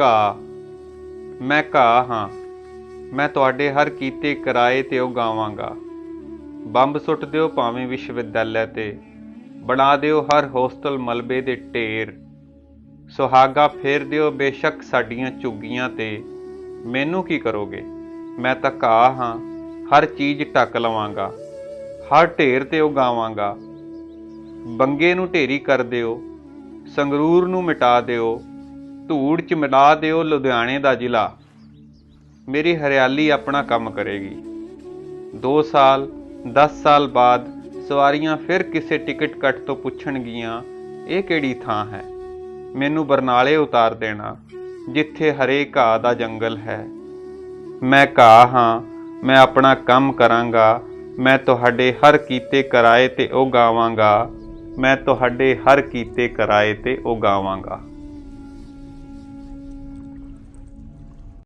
ਘਾਹ मैं घाह हाँ, मैं तुहाडे हर कीते कराए ते उगावांगा। बंब सुट दिओ भावें विश्वविद्यालय ते, बना दिओ हर होस्टल मलबे दे ढेर। सुहागा फेर दिओ बेशक साडियां झुग्गियां ते, मैनू की करोगे? मैं तां घाह हाँ, हर चीज़ ढक लवांगा, हर ढेर ते उगावांगा। बंगे नूं ढेरी कर दिओ, संगरूर नूं मिटा दिओ, धूड़ च मिला दिओ लुधियाने दा जिला। मेरी हरियाली अपना काम करेगी। 2 साल 10 साल बाद सवारियां फिर किसी टिकट कट तो पुछणगियां ये किहड़ी थां है। मैनू बरनाले उतार देना जिथे हरे घाह दा जंगल है। मैं घाह हाँ, मैं अपना काम करांगा। मैं तुहाडे हर कीते कराए ते उगावांगा। मैं तुहाडे हर कीते कराए ते उगावांगा।